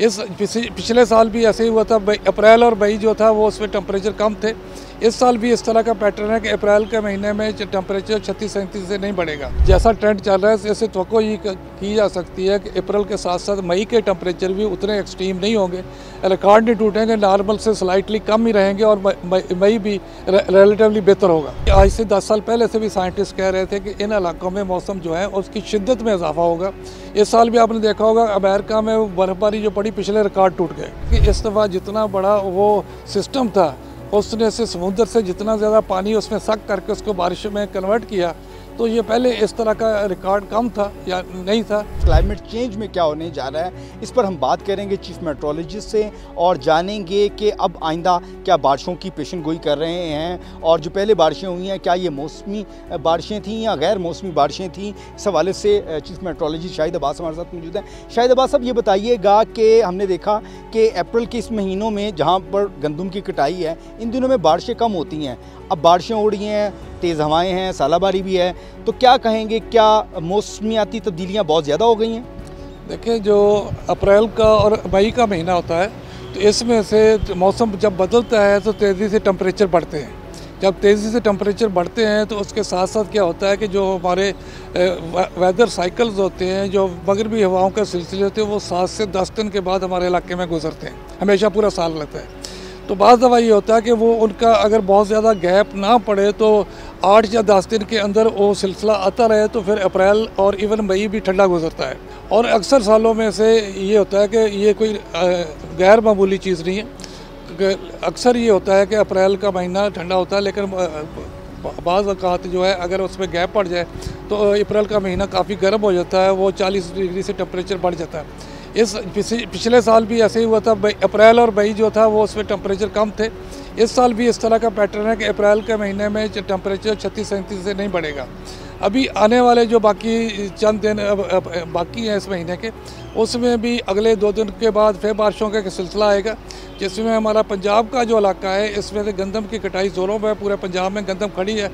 इस पिछले साल भी ऐसे ही हुआ था। अप्रैल और मई जो था वो उसमें टेम्परेचर कम थे। इस साल भी इस तरह का पैटर्न है कि अप्रैल के महीने में टेम्परेचर 36-37 से नहीं बढ़ेगा। जैसा ट्रेंड चल रहा है, ऐसे तवक्को ये की जा सकती है कि अप्रैल के साथ साथ मई के टेम्परेचर भी उतने एक्सट्रीम नहीं होंगे, रिकॉर्ड नहीं टूटेंगे, नॉर्मल से स्लाइटली कम ही रहेंगे और मई भी रिलेटिवली बेहतर होगा। आज से 10 साल पहले से भी साइंटिस्ट कह रहे थे कि इन इलाकों में मौसम जो है उसकी शिद्दत में इजाफा होगा। इस साल भी आपने देखा होगा अमेरिका में बर्फ़बारी जो पड़ी, पिछले रिकॉर्ड टूट गए कि इस दफ़ा जितना बड़ा वो सिस्टम था उसने से समुद्र से जितना ज़्यादा पानी उसमें सक करके उसको बारिश में कन्वर्ट किया, तो ये पहले इस तरह का रिकॉर्ड कम था या नहीं था। क्लाइमेट चेंज में क्या होने जा रहा है, इस पर हम बात करेंगे चीफ मेट्रोलॉजिस्ट से और जानेंगे कि अब आइंदा क्या बारिशों की पेशन गोई कर रहे हैं और जो पहले बारिशें हुई हैं क्या ये मौसमी बारिशें थीं या गैर मौसमी बारिशें थीं। इस हवाले से चीफ मेट्रोलॉजिस्ट शाहिद अब्बास हमारे साथ मौजूद हैं। शाहिद अब्बास साहब, ये बताइएगा कि हमने देखा कि अप्रैल के इस महीनों में जहाँ पर गंदम की कटाई है, इन दिनों में बारिशें कम होती हैं, अब बारिशें हो रही हैं, तेज़ हवाएं हैं, सालाबारी भी है, तो क्या कहेंगे, क्या मौसमियाती तब्दीलियाँ बहुत ज़्यादा हो गई हैं? देखिए, जो अप्रैल का और मई का महीना होता है तो इसमें से मौसम जब बदलता है तो तेज़ी से टेम्परेचर बढ़ते हैं। जब तेज़ी से टेम्परेचर बढ़ते हैं तो उसके साथ साथ क्या होता है कि जो हमारे वेदर साइकिल्स होते हैं, जो मगरबी हवाओं के सिलसिले होते हैं, वो 7 से 10 दिन के बाद हमारे इलाके में गुजरते हैं, हमेशा पूरा साल रहता है। तो बाज़ दफ़ा ये होता है कि वो उनका अगर बहुत ज़्यादा गैप ना पड़े तो 8 या 10 दिन के अंदर वो सिलसिला आता रहे तो फिर अप्रैल और इवन मई भी ठंडा गुजरता है। और अक्सर सालों में से ये होता है कि ये कोई गैर मामूली चीज़ नहीं है। अक्सर ये होता है कि अप्रैल का महीना ठंडा होता है, लेकिन बाज़ औक़ात जो है अगर उसमें गैप पड़ जाए तो अप्रैल का महीना काफ़ी गर्म हो जाता है, वो 40 डिग्री से टेम्परेचर बढ़ जाता है। इस पिछले साल भी ऐसे ही हुआ था। अप्रैल और मई जो था वो उसमें टेम्परेचर कम थे। इस साल भी इस तरह का पैटर्न है कि अप्रैल के महीने में टेम्परेचर 36-37 से नहीं बढ़ेगा। अभी आने वाले जो बाकी चंद दिन बाकी हैं इस महीने के, उसमें भी अगले 2 दिन के बाद फिर बारिशों का सिलसिला आएगा, जिसमें हमारा पंजाब का जो इलाका है इसमें से गंदम की कटाई ज़ोरों पर, पूरे पंजाब में गंदम खड़ी है।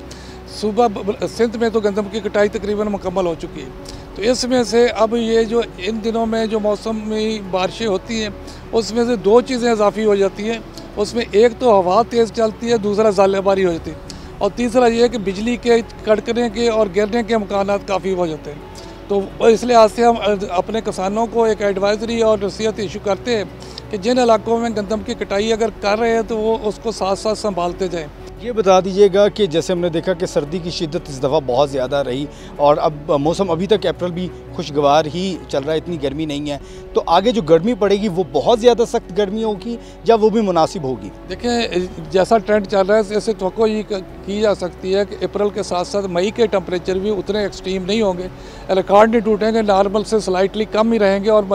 सुबह सिंध में तो गंदम की कटाई तकरीबन मुकम्मल हो चुकी है। तो इसमें से अब ये जो इन दिनों में जो मौसम में बारिशें होती हैं उसमें से 2 चीज़ें इजाफी हो जाती हैं। उसमें एक तो हवा तेज़ चलती है, दूसरा ज़ालेबारी हो जाती है, और तीसरा ये है कि बिजली के कड़कने के और गिरने के इम्कानात काफ़ी हो जाते हैं। तो इस लिहाज से हम अपने किसानों को एक एडवाइजरी और नसीहत इशू करते हैं कि जिन इलाकों में गंदम की कटाई अगर कर रहे हैं तो वो उसको साथ साथ संभालते जाएँ। ये बता दीजिएगा कि जैसे हमने देखा कि सर्दी की शिद्दत इस दफ़ा बहुत ज़्यादा रही और अब मौसम अभी तक अप्रैल भी खुशगवार ही चल रहा है, इतनी गर्मी नहीं है, तो आगे जो गर्मी पड़ेगी वो बहुत ज़्यादा सख्त गर्मी होगी या वो भी मुनासिब होगी? देखिए, जैसा ट्रेंड चल रहा है, ऐसे तवक्को ये की जा सकती है कि अप्रैल के साथ साथ मई के टेम्परेचर भी उतने एक्सट्रीम नहीं होंगे, रिकॉर्ड नहीं टूटेंगे, नॉर्मल से स्लाइटली कम ही रहेंगे और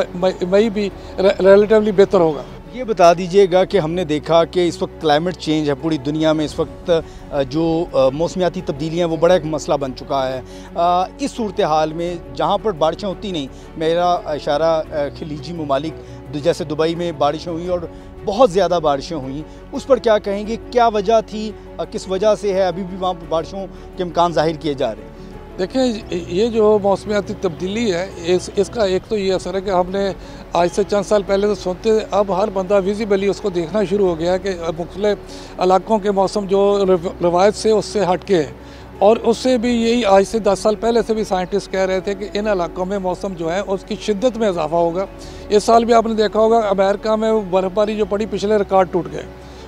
मई भी रिलेटिवली बेहतर होगा। ये बता दीजिएगा कि हमने देखा कि इस वक्त क्लाइमेट चेंज है पूरी दुनिया में, इस वक्त जो मौसमियाती तब्दीलियाँ वो बड़ा एक मसला बन चुका है। इस सूरत हाल में जहाँ पर बारिशें होती नहीं, मेरा इशारा खलीजी ममालिक जैसे दुबई में बारिशें हुई और बहुत ज़्यादा बारिशें हुई, उस पर क्या कहेंगे, क्या वजह थी, किस वजह से है अभी भी वहाँ पर बारिशों के इम्कान ज़ाहिर किए जा रहे हैं? देखिए, ये जो मौसमियाती तब्दीली है इसका एक तो ये असर है कि हमने आज से चंद साल पहले तो सुनते, अब हर बंदा विजिबली उसको देखना शुरू हो गया है कि मुख्तलिफ इलाकों के मौसम जो रवायत से उससे हट के है। और उससे भी यही आज से 10 साल पहले से भी साइंटिस्ट कह रहे थे कि इन इलाकों में मौसम जो है उसकी शिद्दत में इजाफा होगा। इस साल भी आपने देखा होगा अमेरिका में बर्फ़बारी जो पड़ी, पिछले रिकॉर्ड टूट गए,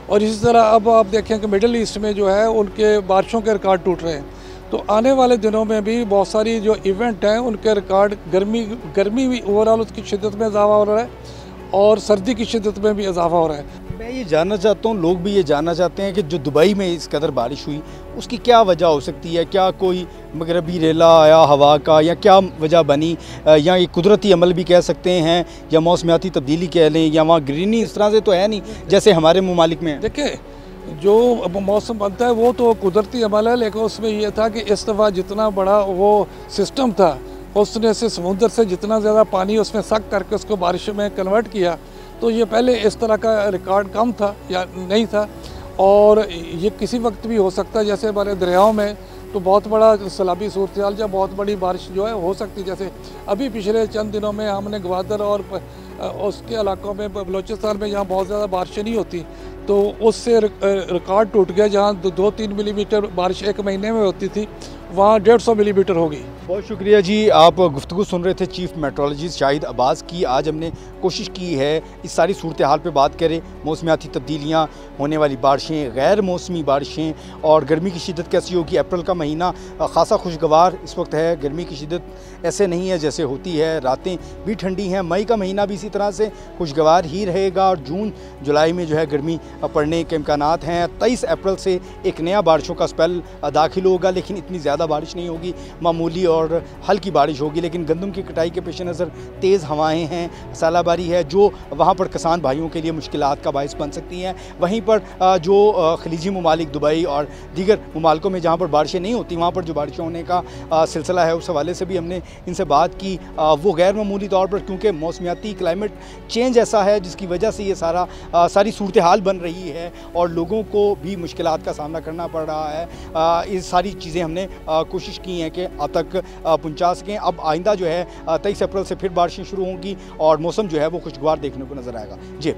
और इसी तरह अब आप देखें कि मिडल ईस्ट में जो है उनके बारिशों के रिकॉर्ड टूट रहे हैं। तो आने वाले दिनों में भी बहुत सारी जो इवेंट हैं उनके रिकॉर्ड, गर्मी भी ओवरऑल उसकी शिद्दत में इजाफा हो रहा है और सर्दी की शिद्दत में भी इजाफा हो रहा है। मैं ये जानना चाहता हूँ, लोग भी ये जानना चाहते हैं कि जो दुबई में इस कदर बारिश हुई उसकी क्या वजह हो सकती है, क्या कोई मगरबी रेला आया हवा का, या क्या वजह बनी, या ये कुदरती अमल भी कह सकते हैं या मौसमियाती तब्दीली कह लें, या वहाँ ग्रीनी इस तरह से तो है नहीं जैसे हमारे ममालिक में है? देखिए, जो मौसम बनता है वो तो कुदरती अमल है, लेकिन उसमें ये था कि इस दफ़ा जितना बड़ा वो सिस्टम था उसने से समुद्र से जितना ज़्यादा पानी उसमें सक करके उसको बारिश में कन्वर्ट किया, तो ये पहले इस तरह का रिकॉर्ड कम था या नहीं था। और ये किसी वक्त भी हो सकता है, जैसे हमारे दरियाओं में तो बहुत बड़ा सैलाबी सूरत हाल या बहुत बड़ी बारिश जो है हो सकती है। जैसे अभी पिछले चंद दिनों में हमने ग्वादर और उसके इलाकों में बलूचिस्तान में जहाँ बहुत ज़्यादा बारिशें नहीं होती, तो उससे रिकॉर्ड टूट गया। जहाँ 2-3 मिलीमीटर बारिश एक महीने में होती थी, वहाँ 150 मिलीमीटर होगी। बहुत शुक्रिया जी। आप गुफ्तगू सुन रहे थे चीफ मेट्रोलॉजिस्ट शाहिद अब्बास की। आज हमने कोशिश की है इस सारी सूरत हाल पे बात करें, मौसमियाती तब्दीलियाँ, होने वाली बारिशें, गैर मौसमी बारिशें और गर्मी की शिद्दत कैसी होगी। अप्रैल का महीना ख़ासा खुशगवार इस वक्त है, गर्मी की शिद्दत ऐसे नहीं है जैसे होती है, रातें भी ठंडी हैं। मई का महीना भी इसी तरह से खुशगवार ही रहेगा और जून जुलाई में जो है गर्मी पड़ने के इम्कानात हैं। 23 अप्रैल से एक नया बारिशों का स्पेल दाखिल होगा, लेकिन इतनी ज़्यादा बारिश नहीं होगी, मामूली और हल्की बारिश होगी। लेकिन गंदम की कटाई के पेश नज़र तेज़ हवाएं हैं, सालाबारी है, जो वहाँ पर किसान भाइयों के लिए मुश्किलात का बायस बन सकती हैं। वहीं पर जो खलीजी ममालिक दुबई और दीगर ममालिकों में जहाँ पर बारिशें नहीं होती, वहाँ पर जो बारिशें होने का सिलसिला है, उस हवाले से भी हमने इनसे बात की। वो गैर मामूली तौर पर, क्योंकि मौसमियाती क्लाइमेट चेंज ऐसा है जिसकी वजह से ये सारी सूरत हाल बन रही है और लोगों को भी मुश्किलात का सामना करना पड़ रहा है। ये सारी चीज़ें हमने कोशिश की हैं कि अब तक पहुंचा सकें। अब आइंदा जो है 23 अप्रैल से फिर बारिशें शुरू होंगी और मौसम जो है वो खुशगवार देखने को नज़र आएगा। जी।